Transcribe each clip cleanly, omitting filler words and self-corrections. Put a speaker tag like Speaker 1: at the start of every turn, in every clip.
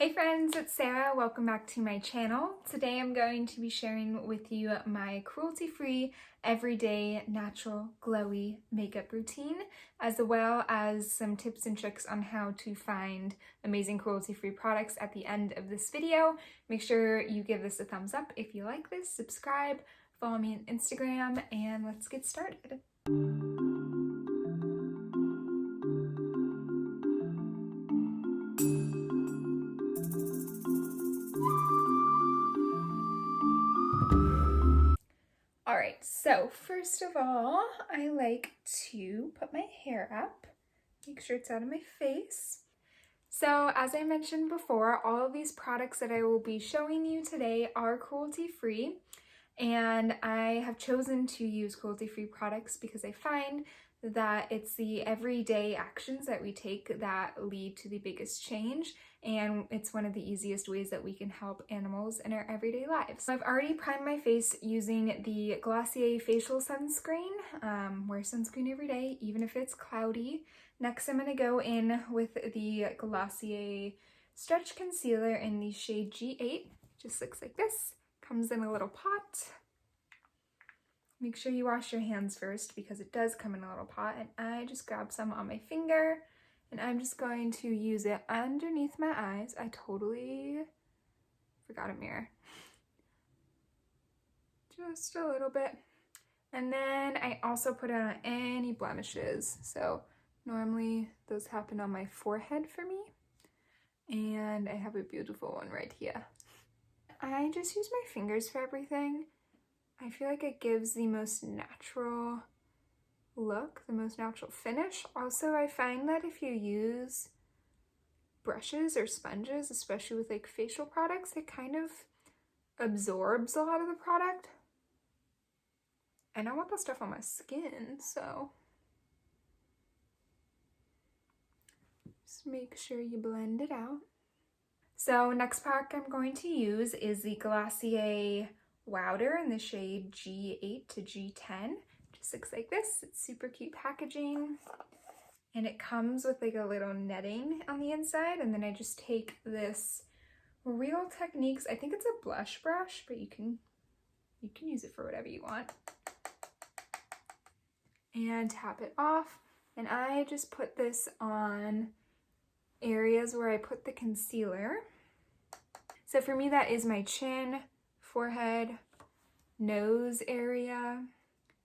Speaker 1: Hey friends, it's Sarah. Welcome back to my channel. Today I'm going to be sharing with you my cruelty-free, everyday, natural, glowy makeup routine, as well as some tips and tricks on how to find amazing cruelty-free products at the end of this video. Make sure you give this a thumbs up if you like this, subscribe, follow me on Instagram, and let's get started. Alright, so first of all, I like to put my hair up, make sure it's out of my face. So as I mentioned before, all of these products that I will be showing you today are cruelty-free, and I have chosen to use cruelty-free products because I find that it's the everyday actions that we take that lead to the biggest change, and it's one of the easiest ways that we can help animals in our everyday lives. So I've already primed my face using the Glossier facial sunscreen. Wear sunscreen every day, even if it's cloudy. Next, I'm going to go in with the Glossier Stretch Concealer in the shade G8. Just looks like this. Comes in a little pot. Make sure you wash your hands first because it does come in a little pot, and I just grab some on my finger and I'm just going to use it underneath my eyes. I totally forgot a mirror. Just a little bit. And then I also put it on any blemishes. So normally those happen on my forehead for me, and I have a beautiful one right here. I just use my fingers for everything. I feel like it gives the most natural look, the most natural finish. Also, I find that if you use brushes or sponges, especially with like facial products, it kind of absorbs a lot of the product. And I want that stuff on my skin, so just make sure you blend it out. So next product I'm going to use is the Glossier Wowder in the shade G8 to G10. Just looks like this. It's super cute packaging, and it comes with like a little netting on the inside, and then I just take this Real Techniques, I think it's a blush brush, but you can use it for whatever you want, and tap it off. And I just put this on areas where I put the concealer. So for me, that is my chin, forehead, nose area,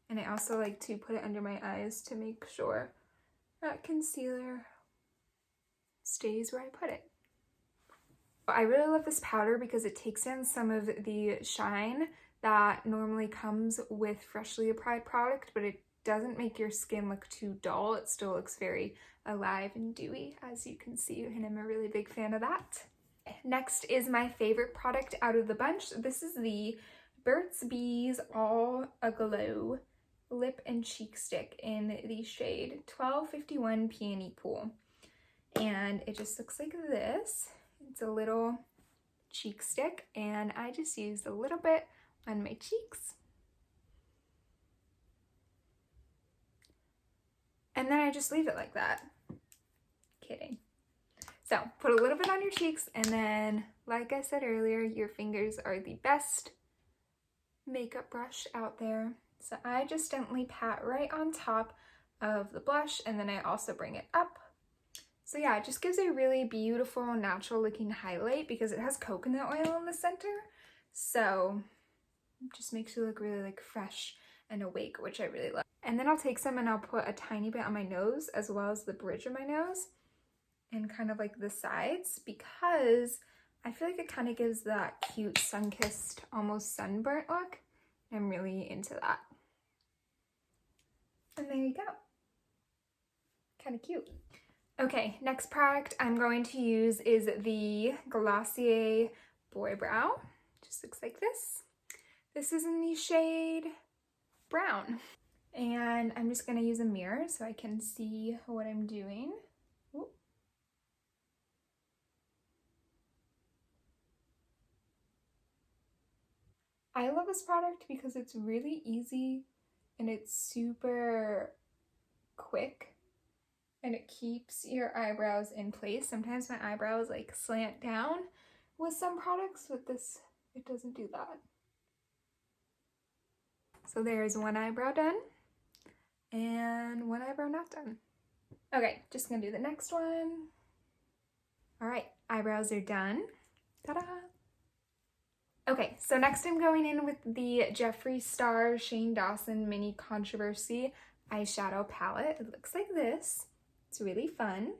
Speaker 1: and I also like to put it under my eyes to make sure that concealer stays where I put it. I really love this powder because it takes in some of the shine that normally comes with freshly applied product, but it doesn't make your skin look too dull. It still looks very alive and dewy, as you can see, and I'm a really big fan of that. Next is my favorite product out of the bunch. This is the Burt's Bees All Aglow Lip and Cheek Stick in the shade 1251 Peony Pool. And it just looks like this. It's a little cheek stick, and I just used a little bit on my cheeks. And then I just leave it like that. Kidding. So put a little bit on your cheeks, and then, like I said earlier, your fingers are the best makeup brush out there. So I just gently pat right on top of the blush, and then I also bring it up. So yeah, it just gives a really beautiful, natural looking highlight because it has coconut oil in the center. So it just makes you look really like fresh and awake, which I really love. And then I'll take some and I'll put a tiny bit on my nose as well as the bridge of my nose and kind of like the sides, because I feel like it kind of gives that cute sun-kissed, almost sunburnt look. I'm really into that. And there you go. Kind of cute. Okay, next product I'm going to use is the Glossier Boy Brow. Just looks like this. This is in the shade Brown. And I'm just going to use a mirror so I can see what I'm doing. Ooh. I love this product because it's really easy and it's super quick and it keeps your eyebrows in place. Sometimes my eyebrows like slant down with some products, but this, it doesn't do that. So there's one eyebrow done and one eyebrow not done. Okay, just gonna do the next one. All right, eyebrows are done. Ta-da! Okay, so next I'm going in with the Jeffree Star Shane Dawson Mini Controversy eyeshadow palette. It looks like this. It's really fun.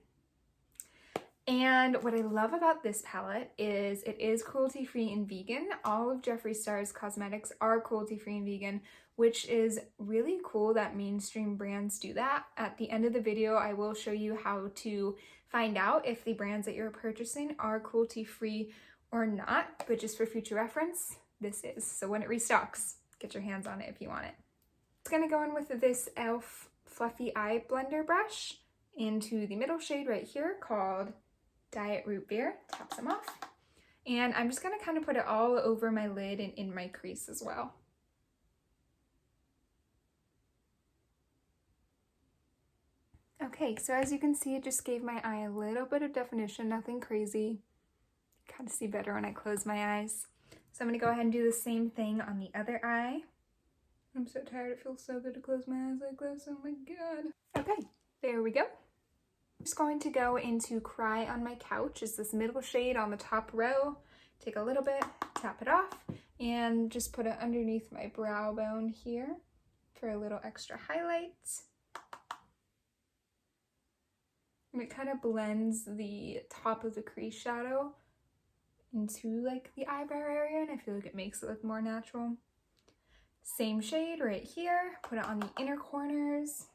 Speaker 1: And what I love about this palette is it is cruelty-free and vegan. All of Jeffree Star's cosmetics are cruelty-free and vegan, which is really cool that mainstream brands do that. At the end of the video, I will show you how to find out if the brands that you're purchasing are cruelty-free or not, but just for future reference, this is. So when it restocks, get your hands on it if you want it. It's gonna go in with this e.l.f. Fluffy Eye Blender brush into the middle shade right here called Diet Root Beer. Tap some off. And I'm just gonna kind of put it all over my lid and in my crease as well. Okay, so as you can see, it just gave my eye a little bit of definition, nothing crazy. Kind of see better when I close my eyes. So I'm gonna go ahead and do the same thing on the other eye. I'm so tired, it feels so good to close my eyes like this, oh my god. Okay, there we go. I'm just going to go into Cry on My Couch. It's this middle shade on the top row. Take a little bit, tap it off, and just put it underneath my brow bone here for a little extra highlight. And it kind of blends the top of the crease shadow into like the eyebrow area, and I feel like it makes it look more natural. Same shade right here, put it on the inner corners.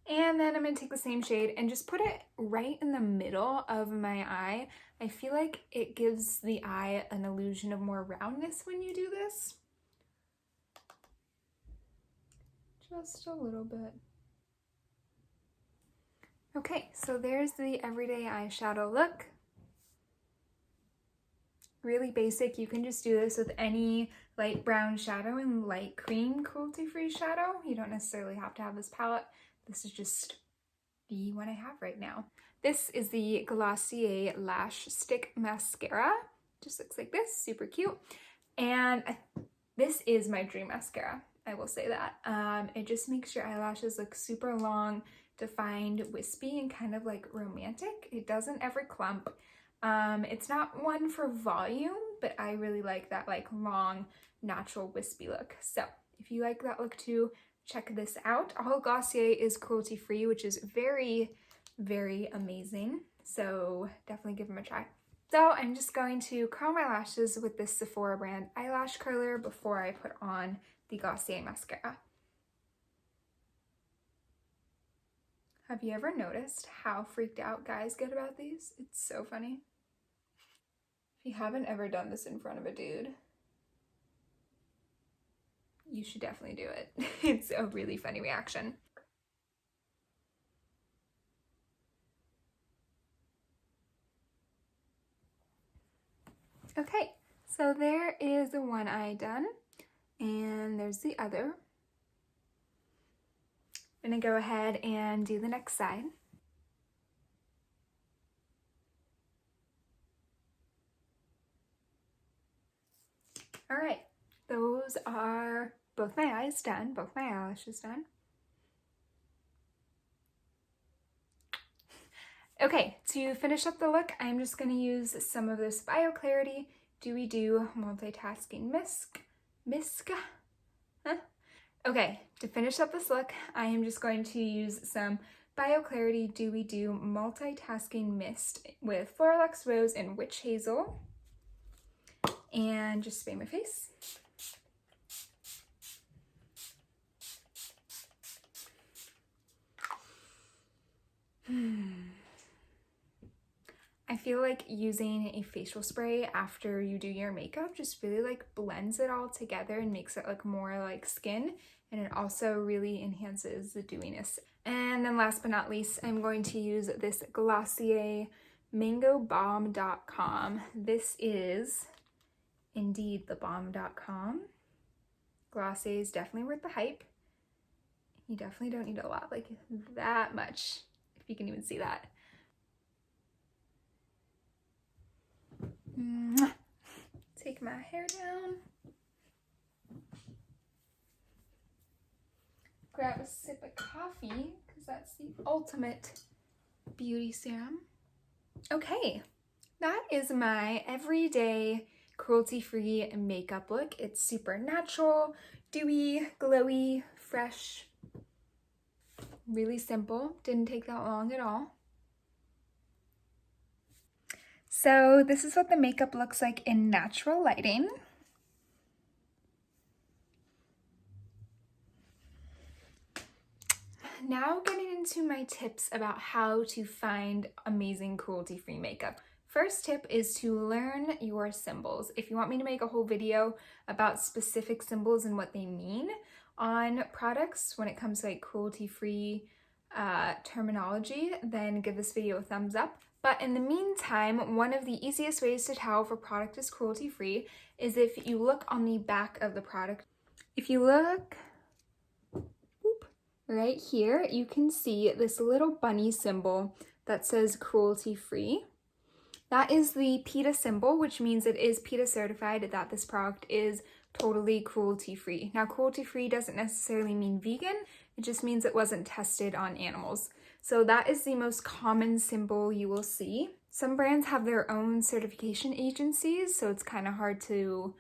Speaker 1: And then I'm gonna take the same shade and just put it right in the middle of my eye. I feel like it gives the eye an illusion of more roundness when you do this. Just a little bit. Okay, so there's the everyday eyeshadow look. Really basic. You can just do this with any light brown shadow and light cream cruelty-free shadow. You don't necessarily have to have this palette. This is just the one I have right now. This is the Glossier Lash Stick Mascara. Just looks like this, super cute. And this is my dream mascara, I will say that. It just makes your eyelashes look super long, defined, wispy, and kind of like romantic. It doesn't ever clump. It's not one for volume, but I really like that like long, natural, wispy look. So if you like that look too, check this out. All Glossier is cruelty-free, which is very, very amazing. So definitely give them a try. So I'm just going to curl my lashes with this Sephora brand eyelash curler before I put on the Glossier mascara. Have you ever noticed how freaked out guys get about these? It's so funny. If you haven't ever done this in front of a dude, you should definitely do it. It's a really funny reaction. Okay, so there is the one eye done, and there's the other. I'm gonna go ahead and do the next side. All right, those are both my eyes done, both my eyelashes done. Okay, to finish up the look, I'm just going to use some of this BioClarity Dewy Dew Multitasking Mist. Huh? Okay, to finish up this look, I am just going to use some BioClarity Dewy Dew Multitasking Mist with Floralux Rose and Witch Hazel. And just spray my face. I feel like using a facial spray after you do your makeup just really like blends it all together and makes it look more like skin, and it also really enhances the dewiness. And then last but not least, I'm going to use this Glossier MangoBalm.com. This is indeed the bomb.com. Glossier is definitely worth the hype. You definitely don't need a lot, like that much, if you can even see that. Mwah. Take my hair down. Grab a sip of coffee, because that's the ultimate beauty serum. Okay, that is my everyday cruelty-free makeup look. It's super natural, dewy, glowy, fresh, really simple. Didn't take that long at all. So this is what the makeup looks like in natural lighting. Now getting into my tips about how to find amazing cruelty-free makeup. First tip is to learn your symbols. If you want me to make a whole video about specific symbols and what they mean on products when it comes to like cruelty-free terminology, then give this video a thumbs up. But in the meantime, one of the easiest ways to tell if a product is cruelty-free is if you look on the back of the product. If you look right here, you can see this little bunny symbol that says cruelty-free. That is the PETA symbol, which means it is PETA certified that this product is totally cruelty-free. Now, cruelty-free doesn't necessarily mean vegan, it just means it wasn't tested on animals. So that is the most common symbol you will see. Some brands have their own certification agencies, so it's kind of hard to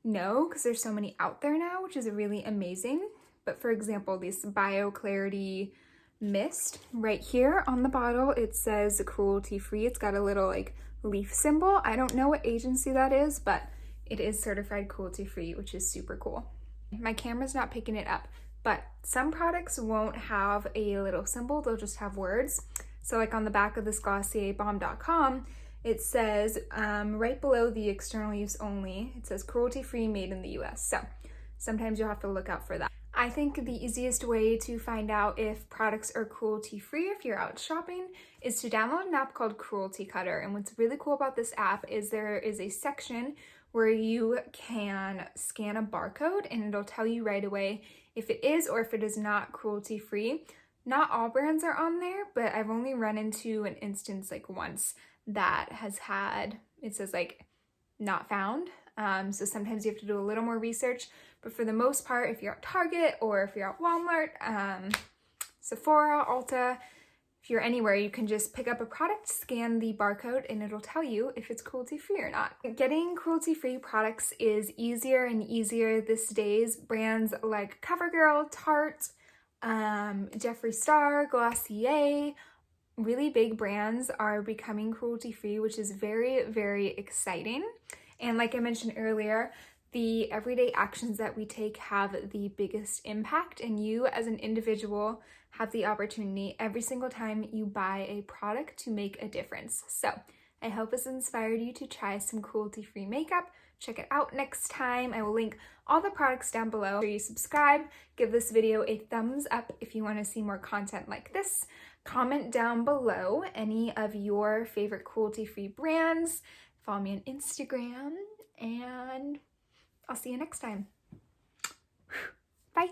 Speaker 1: know because there's so many out there now, which is really amazing. But for example, this Bio Clarity Mist right here on the bottle, it says cruelty-free. It's got a little like leaf symbol. I don't know what agency that is, but it is certified cruelty-free, which is super cool. My camera's not picking it up, but some products won't have a little symbol, they'll just have words. So like on the back of this GlossierBomb.com, it says right below the external use only, it says cruelty-free made in the US. So sometimes you'll have to look out for that. I think the easiest way to find out if products are cruelty-free if you're out shopping is to download an app called Cruelty Cutter. And what's really cool about this app is there is a section where you can scan a barcode and it'll tell you right away if it is or if it is not cruelty-free. Not all brands are on there, but I've only run into an instance like once that has had, it says like not found. So sometimes you have to do a little more research, but for the most part, if you're at Target or if you're at Walmart, Sephora, Ulta, if you're anywhere, you can just pick up a product, scan the barcode, and it'll tell you if it's cruelty-free or not. Getting cruelty-free products is easier and easier these days. Brands like CoverGirl, Tarte, Jeffree Star, Glossier, really big brands are becoming cruelty-free, which is very, very exciting. And like I mentioned earlier, the everyday actions that we take have the biggest impact, and you as an individual have the opportunity every single time you buy a product to make a difference. So I hope this inspired you to try some cruelty-free makeup. Check it out next time. I will link all the products down below. Make sure you subscribe, give this video a thumbs up if you want to see more content like this. Comment down below any of your favorite cruelty-free brands. Follow me on Instagram, and I'll see you next time. Bye.